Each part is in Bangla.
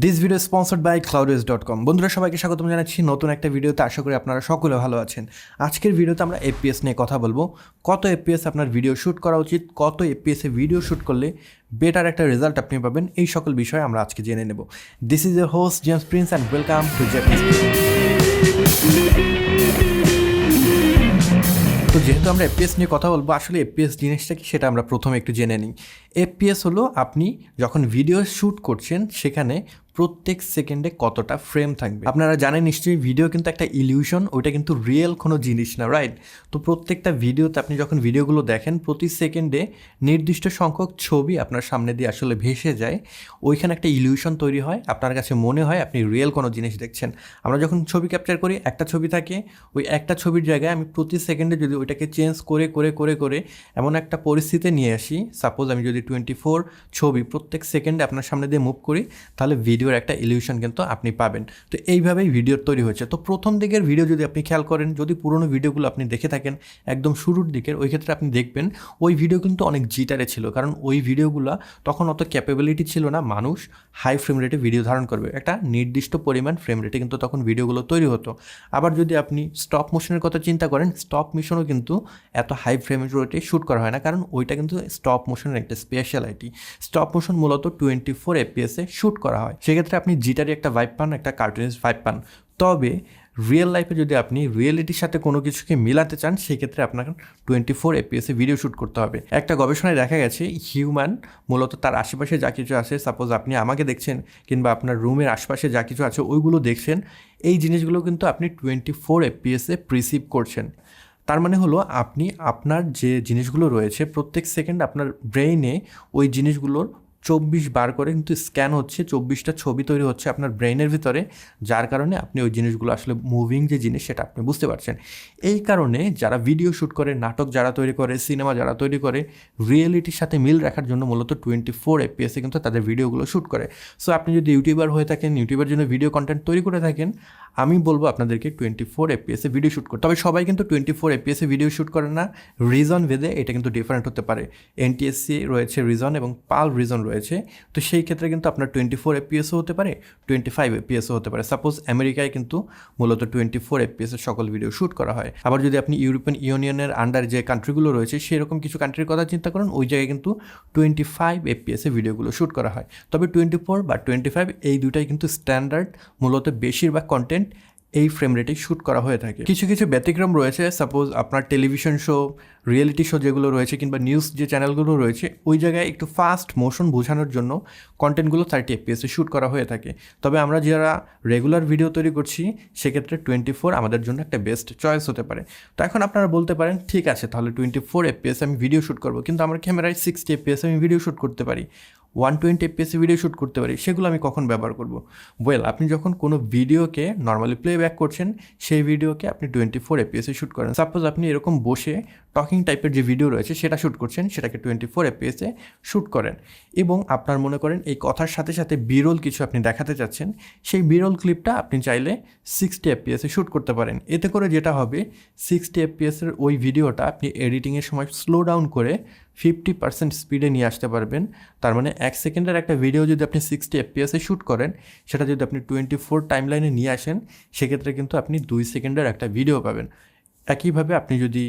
This video sponsored by cloudways.com। বন্ধুরা, সবাইকে স্বাগতম জানাচ্ছি নতুন একটা ভিডিওতে। আশা করি আপনারা সকলে ভালো আছেন। আজকের ভিডিওতে আমরা FPS নিয়ে কথা বলবো। কত FPS আপনার ভিডিও শ্যুট করা উচিত, কত FPS এ ভিডিও শ্যুট করলে বেটার একটা রেজাল্ট আপনি পাবেন, এই সকল বিষয়ে আমরা আজকে জেনে নেব। This is year host James Prince and welcome to Japanese. তো যেহেতু আমরা FPS নিয়ে কথা বলবো, আসলে FPS জিনিসটা কি সেটা আমরা প্রথমে একটু জেনে নিই। FPS হলো আপনি যখন ভিডিও শ্যুট করছেন সেখানে প্রত্যেক সেকেন্ডে কতটা ফ্রেম থাকবে। আপনারা জানেন নিশ্চয়ই, ভিডিও কিন্তু একটা ইলিউশন, ওইটা কিন্তু রিয়েল কোনো জিনিস না, রাইট? তো প্রত্যেকটা ভিডিওতে আপনি যখন ভিডিওগুলো দেখেন, প্রতি সেকেন্ডে নির্দিষ্ট সংখ্যক ছবি আপনার সামনে দিয়ে আসলে ভেসে যায়। ওইখানে একটা ইলিউশন তৈরি হয়, আপনার কাছে মনে হয় আপনি রিয়েল কোনো জিনিস দেখছেন। আমরা যখন ছবি ক্যাপচার করি, একটা ছবি থাকে, ওই একটা ছবির জায়গায় আমি প্রতি সেকেন্ডে যদি ওইটাকে চেঞ্জ করে করে করে করে এমন একটা পরিস্থিতি নিয়ে আসি, সাপোজ আমি যদি 24 ছবি প্রত্যেক সেকেন্ডে আপনার সামনে দিয়ে মুভ করি, তাহলে ভিডিওর একটা ইলিউশন কিন্তু আপনি পাবেন। তো এইভাবেই ভিডিও তৈরি হয়েছে। তো প্রথম দিকের ভিডিও যদি আপনি খেয়াল করেন, যদি পুরোনো ভিডিওগুলো আপনি দেখে থাকেন একদম শুরুর দিকের, ওই ক্ষেত্রে আপনি দেখবেন ওই ভিডিও কিন্তু অনেক জিটারে ছিল, কারণ ওই ভিডিওগুলো তখন অত ক্যাপাবিলিটি ছিল না মানুষ হাই ফ্রেম রেটে ভিডিও ধারণ করবে। একটা নির্দিষ্ট পরিমাণ ফ্রেম রেটে কিন্তু তখন ভিডিওগুলো তৈরি হতো। আবার যদি আপনি স্টপ মোশনের কথা চিন্তা করেন, স্টপ মোশনও কিন্তু এত হাই ফ্রেম রেটে শ্যুট করা হয় না, কারণ ওইটা কিন্তু স্টপ মোশনের একটা স্পেশালিটি। স্টপ মোশন মূলত 24 FPS এ শ্যুট করা হয়। সেক্ষেত্রে আপনি জিটারি একটা ভাইব পান, একটা কার্টুনিশ ভাইব পান। তবে রিয়েল লাইফে যদি আপনি রিয়েলিটির সাথে কোনো কিছুকে মিলাতে চান, সেক্ষেত্রে আপনাকে 24 FPS এ ভিডিও শ্যুট করতে হবে। একটা গবেষণায় দেখা গেছে হিউম্যান মূলত তার আশেপাশে যা কিছু আছে, সাপোজ আপনি আমাকে দেখছেন কিংবা আপনার রুমের আশপাশে যা কিছু আছে ওইগুলো দেখছেন, এই জিনিসগুলো কিন্তু আপনি 24 FPS এ প্রিসিভ করছেন। তার মানে হলো আপনি আপনার যে জিনিসগুলো রয়েছে প্রত্যেক সেকেন্ড আপনার ব্রেইনে ওই জিনিসগুলোর 24 বার করে কিন্তু স্ক্যান হচ্ছে, 24টা ছবি তৈরি হচ্ছে আপনার ব্রেইনের ভিতরে, যার কারণে আপনি ওই জিনিসগুলো আসলে মুভিং যে জিনিস সেটা আপনি বুঝতে পারছেন। এই কারণে যারা ভিডিও শ্যুট করে, নাটক যারা তৈরি করে, সিনেমা যারা তৈরি করে, রিয়েলিটির সাথে মিল রাখার জন্য মূলত 24 FPS এ কিন্তু তাদের ভিডিওগুলো শ্যুট করে। সো আপনি যদি ইউটিউবার হয়ে থাকেন, ইউটিউবের জন্য ভিডিও কন্টেন্ট তৈরি করে থাকেন, আমি বলবো আপনাদেরকে 24 FPS এ ভিডিও শ্যুট করতে। তবে সবাই কিন্তু 24 FPS এ ভিডিও শ্যুট করে না, রিজন ভেদে এটা কিন্তু ডিফারেন্ট হতে পারে। NTSC রয়েছে রিজন এবং পাল রিজন রয়েছে। তো সেই ক্ষেত্রে কিন্তু আপনার 24 FPS হতে পারে, 25 FPS হতে পারে। সাপোজ আমেরিকায় কিন্তু মূলত 24 FPS এর সকল ভিডিও শ্যুট করা হয়। আবার যদি আপনি ইউরোপিয়ান ইউনিয়নের আন্ডার যে কান্ট্রিগুলো রয়েছে সেরকম কিছু কান্ট্রির কথা চিন্তা করেন, ওই জায়গায় কিন্তু 25 FPS এ ভিডিওগুলো শ্যুট করা হয়। তবে 24 বা 25 এই দুটাই কিন্তু স্ট্যান্ডার্ড। মূলত বেশিরভাগ কন্টেন্ট এই ফ্রেম রেটে শ্যুট করা হয়ে থাকে। কিছু কিছু ব্যতিক্রম রয়েছে, সাপোজ আপনার টেলিভিশন শো, রিয়েলিটি শো যেগুলো রয়েছে কিংবা নিউজ যে চ্যানেলগুলো রয়েছে, ওই জায়গায় একটু ফাস্ট মোশন বোঝানোর জন্য কন্টেন্টগুলো 30 FPS এ শ্যুট করা হয়ে থাকে। তবে আমরা যারা রেগুলার ভিডিও তৈরি করছি সেক্ষেত্রে 24 আমাদের জন্য একটা বেস্ট চয়েস হতে পারে। তো এখন আপনারা বলতে পারেন, ঠিক আছে তাহলে 24 FPS আমি ভিডিও শ্যুট করবো, কিন্তু আমার ক্যামেরায় 60 FPS আমি ভিডিও শ্যুট করতে পারি, 120 FPS ভিডিও শ্যুট করতে পারি, সেগুলো আমি কখন ব্যবহার করব? ওয়েল, আপনি যখন কোনো ভিডিওকে নর্মালি প্লেব্যাক করছেন, সেই ভিডিওকে আপনি 24 FPS এ শ্যুট করেন। সাপোজ আপনি এরকম বসে টকিং টাইপের যে ভিডিও রয়েছে সেটা শ্যুট করছেন, সেটাকে 24 FPS এ শ্যুট করেন এবং আপনার মনে করেন এই কথার সাথে সাথে বিরল কিছু আপনি দেখাতে চাচ্ছেন, সেই বিরল ক্লিপটা আপনি চাইলে 60 FPS এ শ্যুট করতে পারেন। এতে করে যেটা হবে, 60 FPS এর ওই ভিডিওটা আপনি এডিটিংয়ের সময় স্লো ডাউন করে 50% স্পিডে নিয়ে আসতে পারবেন। তার মানে 1 সেকেন্ডের একটা ভিডিও যদি আপনি 60 FPS এ শ্যুট করেন, সেটা যদি আপনি 24 টাইমলাইনে নিয়ে আসেন, সেক্ষেত্রে কিন্তু আপনি 2 সেকেন্ডের একটা ভিডিও পাবেন। একইভাবে আপনি যদি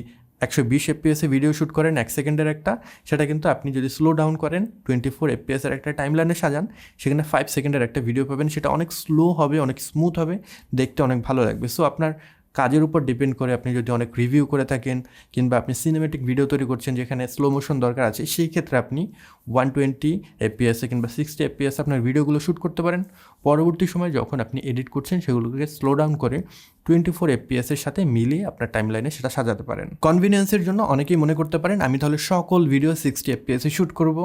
120 FPS এ ভিডিও শ্যুট করেন 1 সেকেন্ডের একটা, সেটা কিন্তু আপনি যদি স্লো ডাউন করেন 24 FPS এর একটা টাইমলাইনে সাজান, সেখানে 5 সেকেন্ডের একটা ভিডিও পাবেন। সেটা অনেক স্লো হবে, অনেক স্মুথ হবে, দেখতে অনেক ভালো লাগবে। সো আপনার কাজের উপর ডিপেন্ড করে, আপনি যদি অনেক রিভিউ করে থাকেন কিংবা আপনি সিনেমেটিক ভিডিও তৈরি করছেন যেখানে স্লো মোশন দরকার আছে, সেই ক্ষেত্রে আপনি 120 FPS এ কিংবা 60 FPS আপনার ভিডিওগুলো শ্যুট করতে পারেন। পরবর্তী সময় যখন আপনি এডিট করছেন, সেগুলোকে স্লো ডাউন করে 24 FPS এর সাথে মিলিয়ে আপনার টাইমলাইনে সেটা সাজাতে পারেন। কনভিনিয়েন্সের জন্য অনেকেই মনে করতে পারেন, আমি তাহলে সকল ভিডিও 60 FPS এ শ্যুট করব,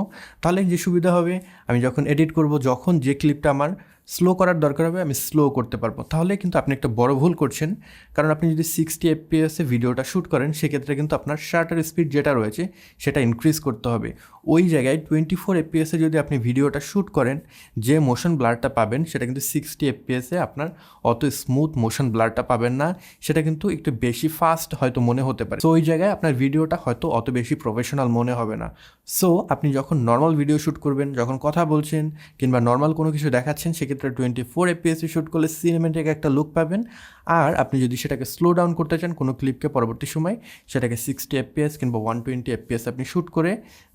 তাহলে যে সুবিধা হবে, আমি যখন এডিট করব, যখন যে ক্লিপটা আমার স্লো করার দরকার হবে আমি স্লো করতে পারবো। তাহলে কিন্তু আপনি একটা বড় ভুল করছেন, কারণ আপনি যদি 60 FPS এ ভিডিওটা শ্যুট করেন, সেক্ষেত্রে কিন্তু আপনার শাটার স্পিড যেটা রয়েছে সেটা ইনক্রিজ করতে হবে। ওই জায়গায় 24 FPS এ যদি আপনি ভিডিওটা শ্যুট করেন, যে মোশন ব্লারটা পাবেন সেটা কিন্তু 60 FPS এ আপনার অত স্মুথ মোশন ব্লারটা পাবেন না, সেটা কিন্তু একটু বেশি ফাস্ট হয়তো মনে হতে পারে। সো ওই জায়গায় আপনার ভিডিওটা হয়তো অত বেশি প্রফেশনাল মনে হবে না। সো আপনি যখন নর্মাল ভিডিও শ্যুট করবেন, যখন কথা বলছেন কিংবা নর্মাল কোনো কিছু দেখাচ্ছেন, সেক্ষেত্রে সেক্ষেত্রে 24 FPS শ্যুট করলে সিনেমেটিক একটা লুক পাবেন। আর আপনি যদি সেটাকে স্লো ডাউন করতে চান কোনো ক্লিপকে পরবর্তী সময়, সেটাকে 60 FPS কিংবা 120 FPS আপনি শ্যুট করে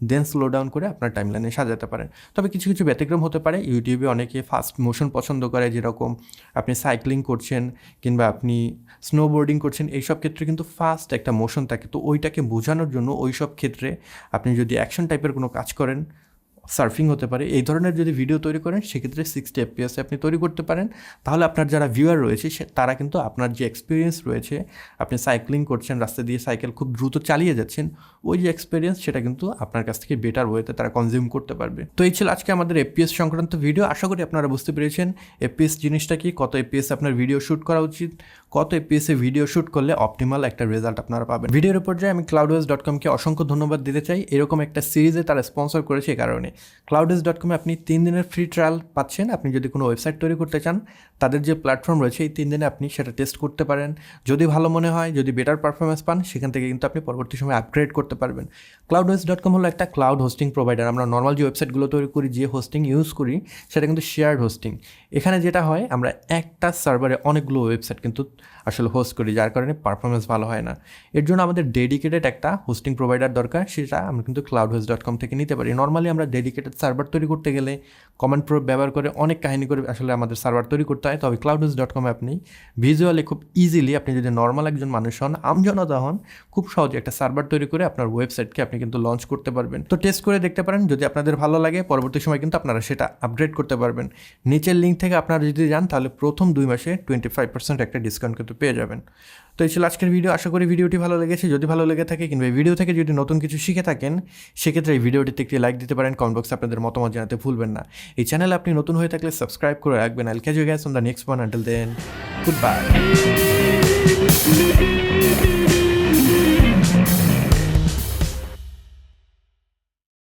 দেন স্লো ডাউন করে আপনার টাইমলাইনে সাজাতে পারেন। তবে কিছু কিছু ব্যতিক্রম হতে পারে। ইউটিউবে অনেকে ফাস্ট মোশন পছন্দ করে, যেরকম আপনি সাইক্লিং করছেন কিংবা আপনি স্নোবোর্ডিং করছেন, এইসব ক্ষেত্রে কিন্তু ফাস্ট একটা মোশন থাকে। তো ওইটাকে বোঝানোর জন্য ওই সব ক্ষেত্রে আপনি যদি অ্যাকশন টাইপের কোনো কাজ করেন, সার্ফিং হতে পারে, এই ধরনের যদি ভিডিও তৈরি করেন সেক্ষেত্রে 60 FPS আপনি তৈরি করতে পারেন। তাহলে আপনার যারা ভিউয়ার রয়েছে তারা কিন্তু আপনার যে এক্সপিরিয়েন্স রয়েছে, আপনি সাইক্লিং করছেন, রাস্তা দিয়ে সাইকেল খুব দ্রুত চালিয়ে যাচ্ছেন, ওই যে এক্সপিরিয়েন্স সেটা কিন্তু আপনার কাছ থেকে বেটার ওয়েতে তারা কনজিউম করতে পারবে। তো এই ছিল আজকে আমাদের FPS সংক্রান্ত ভিডিও। আশা করি আপনারা বুঝতে পেরেছেন FPS জিনিসটা কি, কত FPS আপনার ভিডিও শ্যুট করা উচিত, কত FPS এ ভিডিও শ্যুট করলে অপটিমাল একটা রেজাল্ট আপনারা পাবেন। ভিডিওর উপর যায় আমি cloudways.com-কে অসংখ্য ধন্যবাদ দিতে চাই। এরকম একটা সিরিজে তারা স্পন্সর করেছে, এই কারণে cloudways.com-এ আপনি 3 দিনের ফ্রি ট্রায়াল পাচ্ছেন। আপনি যদি কোনো ওয়েবসাইট তৈরি করতে চান, তাদের যে প্ল্যাটফর্ম রয়েছে এই 3 দিনে আপনি সেটা টেস্ট করতে পারেন। যদি ভালো মনে হয়, যদি বেটার পারফরমেন্স পান, সেখান থেকে কিন্তু আপনি পরবর্তী সময় আপগ্রেড করতে পারবেন। cloudways.com হলো একটা ক্লাউড হোস্টিং প্রোভাইডার। আমরা নর্মাল যে ওয়েবসাইটগুলো তৈরি করি, যে হোস্টিং ইউজ করি, সেটা কিন্তু শেয়ার্ড হোস্টিং। এখানে যেটা হয়, আমরা একটা সার্ভারে অনেকগুলো ওয়েবসাইট কিন্তু আসলে হোস্ট করি, যার কারণে পারফরমেন্স ভালো হয় না। এর জন্য আমাদের ডেডিকেটেড একটা হোস্টিং প্রোভাইডার দরকার, সেটা আমরা কিন্তু cloudways.com থেকে নিতে পারি। নর্মালি আমরা ডেডিকেটেড সার্ভার তৈরি করতে গেলে কমান্ড প্রো ব্যবহার করে অনেক কাহিনী করে আসলে আমাদের সার্ভার তৈরি করতে হয়। তবে cloudways.com-এ আপনি ভিজুয়ালি খুব ইজিলি, আপনি যদি নর্মাল একজন মানুষ হন, আমজনতা হন, খুব সহজে একটা সার্ভার তৈরি করে আপনার ওয়েবসাইটকে আপনি কিন্তু লঞ্চ করতে পারবেন। তো টেস্ট করে দেখতে পারেন, যদি আপনাদের ভালো লাগে পরবর্তী সময় কিন্তু আপনারা সেটা আপগ্রেড করতে পারবেন। নিচের লিঙ্ক থেকে আপনারা যদি যান, তাহলে প্রথম 2 মাসে 25% একটা ডিসকাউন্ট কিন্তু পেয়ে যাবেন। তো এই ছিল আজকের ভিডিও। আশা করি ভিডিওটি ভালো লেগেছে। যদি ভালো লেগে থাকে কিংবা এই ভিডিও থেকে যদি নতুন কিছু শিখে থাকেন, সেক্ষেত্রে এই ভিডিওটিতে একটি লাইক দিতে পারেন। কমেন্ট বক্সে আপনাদের মতামত জানাতে ভুলবেন না। এই চ্যানেলে আপনি নতুন হয়ে থাকলে সাবস্ক্রাইব করে রাখবেন। I'll catch you guys on the next one. Until then, goodbye.